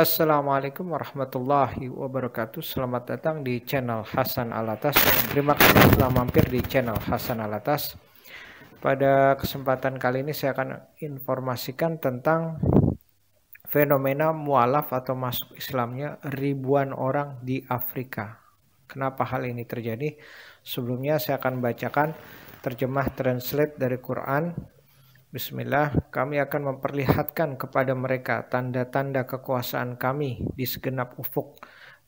Assalamualaikum warahmatullahi wabarakatuh. Selamat datang di channel Hasan Alatas. Terima kasih telah mampir di channel Hasan Alatas. Pada kesempatan kali ini saya akan informasikan tentang fenomena mualaf atau masuk Islamnya ribuan orang di Afrika. Kenapa hal ini terjadi? Sebelumnya saya akan bacakan terjemah translate dari Quran. Bismillah, kami akan memperlihatkan kepada mereka tanda-tanda kekuasaan kami di segenap ufuk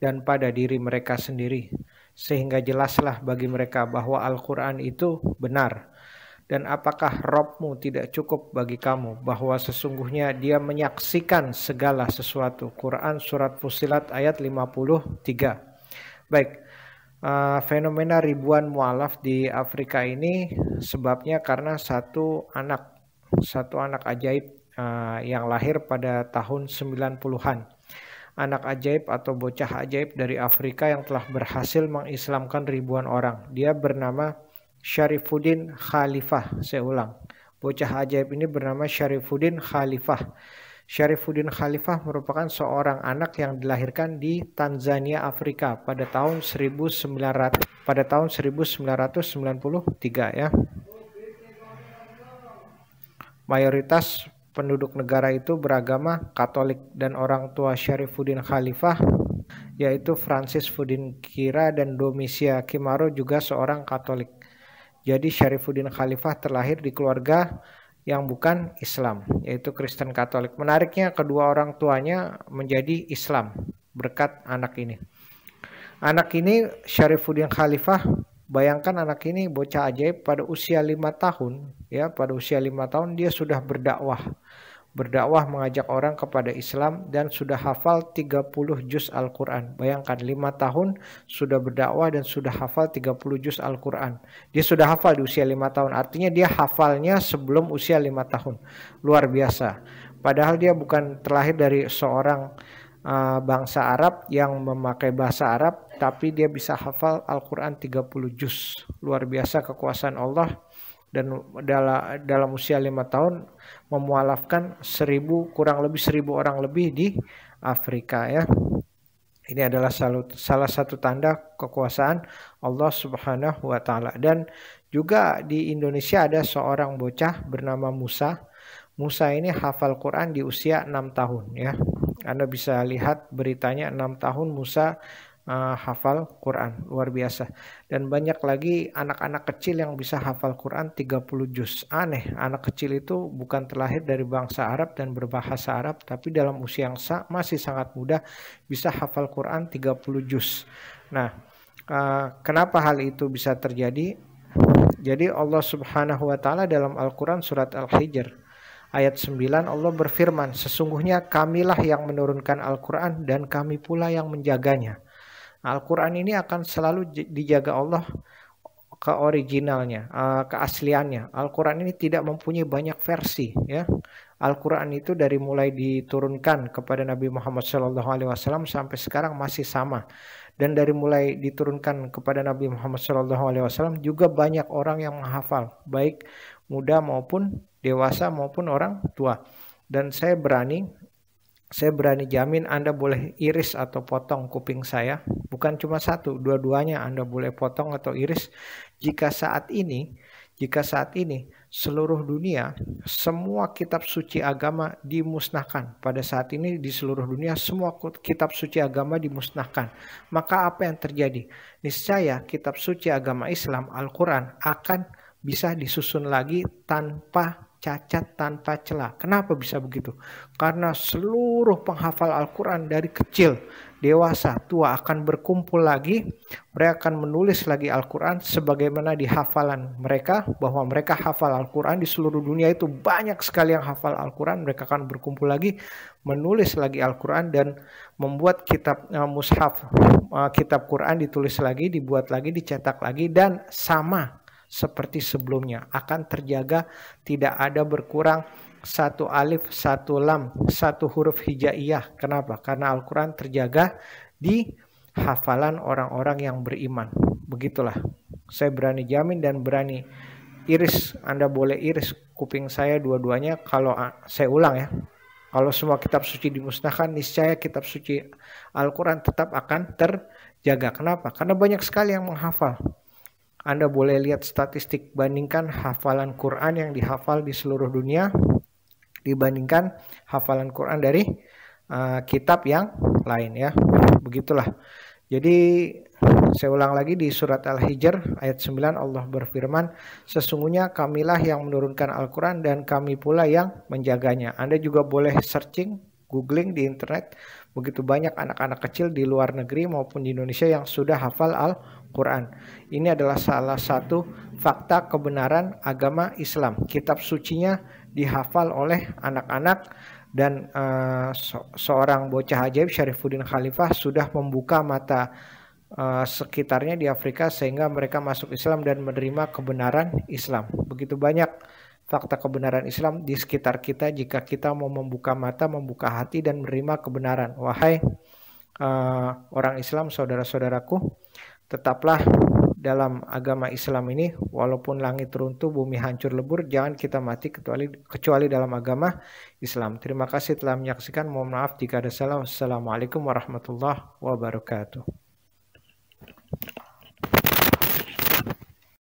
dan pada diri mereka sendiri, sehingga jelaslah bagi mereka bahwa Al-Quran itu benar. Dan apakah Robmu tidak cukup bagi kamu bahwa sesungguhnya dia menyaksikan segala sesuatu? Quran Surat Fussilat ayat 53. Baik, fenomena ribuan mualaf di Afrika ini sebabnya karena satu anak ajaib yang lahir pada tahun 90-an. Anak ajaib atau bocah ajaib dari Afrika yang telah berhasil mengislamkan ribuan orang. Dia bernama Syarifuddin Khalifah. Saya ulang. Bocah ajaib ini bernama Syarifuddin Khalifah. Syarifuddin Khalifah merupakan seorang anak yang dilahirkan di Tanzania, Afrika pada tahun 1993 ya. Mayoritas penduduk negara itu beragama Katolik dan orang tua Syarifuddin Khalifah yaitu Francis Fuddin Kira dan Domisia Kimaro juga seorang Katolik. Jadi Syarifuddin Khalifah terlahir di keluarga yang bukan Islam, yaitu Kristen Katolik. Menariknya kedua orang tuanya menjadi Islam berkat anak ini. Anak ini Syarifuddin Khalifah, bayangkan anak ini bocah ajaib pada usia 5 tahun, ya, pada usia 5 tahun dia sudah berdakwah mengajak orang kepada Islam dan sudah hafal 30 juz Al-Quran. Bayangkan 5 tahun sudah berdakwah dan sudah hafal 30 juz Al-Quran. Dia sudah hafal di usia 5 tahun, artinya dia hafalnya sebelum usia 5 tahun. Luar biasa. Padahal dia bukan terlahir dari seorang bangsa Arab yang memakai bahasa Arab, tapi dia bisa hafal Al-Quran 30 juz. Luar biasa kekuasaan Allah. Dan dalam usia 5 tahun memualafkan kurang lebih 1000 orang lebih di Afrika ya. Ini adalah salah satu tanda kekuasaan Allah Subhanahu wa taala. Dan juga di Indonesia ada seorang bocah bernama Musa. Musa ini hafal Quran di usia 6 tahun ya. Anda bisa lihat beritanya 6 tahun Musa hafal Quran, luar biasa. Dan banyak lagi anak-anak kecil yang bisa hafal Quran 30 juz. Aneh, anak kecil itu bukan terlahir dari bangsa Arab dan berbahasa Arab, tapi dalam usia yang masih sangat muda bisa hafal Quran 30 juz. Nah, kenapa hal itu bisa terjadi? Jadi Allah Subhanahu wa taala dalam Al-Quran surat Al-Hijr ayat 9 Allah berfirman, sesungguhnya kamilah yang menurunkan Al-Quran dan kami pula yang menjaganya. Al-Quran ini akan selalu dijaga Allah ke originalnya, keasliannya. Al-Quran ini tidak mempunyai banyak versi ya. Al-Quran itu dari mulai diturunkan kepada Nabi Muhammad SAW sampai sekarang masih sama. Dan dari mulai diturunkan kepada Nabi Muhammad SAW juga banyak orang yang menghafal, baik muda maupun dewasa maupun orang tua. Dan saya berani jamin Anda boleh iris atau potong kuping saya. Bukan cuma satu, dua-duanya Anda boleh potong atau iris. Jika saat ini seluruh dunia, semua kitab suci agama dimusnahkan. Pada saat ini di seluruh dunia semua kitab suci agama dimusnahkan. Maka apa yang terjadi? Niscaya kitab suci agama Islam, Al-Quran akan bisa disusun lagi tanpa cacat, tanpa celah. Kenapa bisa begitu? Karena seluruh penghafal Al-Quran dari kecil, dewasa, tua akan berkumpul lagi. Mereka akan menulis lagi Al-Quran sebagaimana di hafalan mereka, bahwa mereka hafal Al-Quran di seluruh dunia itu banyak sekali yang hafal Al-Quran. Mereka akan berkumpul lagi, menulis lagi Al-Quran dan membuat kitab mushaf, kitab Quran ditulis lagi, dibuat lagi, dicetak lagi dan sama seperti sebelumnya, akan terjaga, tidak ada berkurang satu alif, satu lam, satu huruf hijaiyah. Kenapa? Karena Al-Quran terjaga di hafalan orang-orang yang beriman. Begitulah. Saya berani jamin dan berani iris. Anda boleh iris kuping saya dua-duanya. Kalau saya ulang ya, Kalau semua kitab suci dimusnahkan, niscaya kitab suci Al-Quran tetap akan terjaga. Kenapa? Karena banyak sekali yang menghafal. Anda boleh lihat statistik, bandingkan hafalan Quran yang dihafal di seluruh dunia dibandingkan hafalan Quran dari kitab yang lain ya. Begitulah. Jadi saya ulang lagi di surat Al-Hijr ayat 9 Allah berfirman, sesungguhnya kamilah yang menurunkan Al-Quran dan kami pula yang menjaganya. Anda juga boleh searching, googling di internet, begitu banyak anak-anak kecil di luar negeri maupun di Indonesia yang sudah hafal Al-Quran. Ini adalah salah satu fakta kebenaran agama Islam. Kitab sucinya dihafal oleh anak-anak dan seorang bocah ajaib Syarifuddin Khalifah sudah membuka mata sekitarnya di Afrika sehingga mereka masuk Islam dan menerima kebenaran Islam. Begitu banyak fakta kebenaran Islam di sekitar kita jika kita mau membuka mata, membuka hati dan menerima kebenaran. Wahai orang Islam, saudara-saudaraku, tetaplah dalam agama Islam ini, walaupun langit runtuh, bumi hancur lebur, jangan kita mati kecuali dalam agama Islam. Terima kasih telah menyaksikan. Mohon maaf jika ada salah. Wassalamualaikum warahmatullahi wabarakatuh.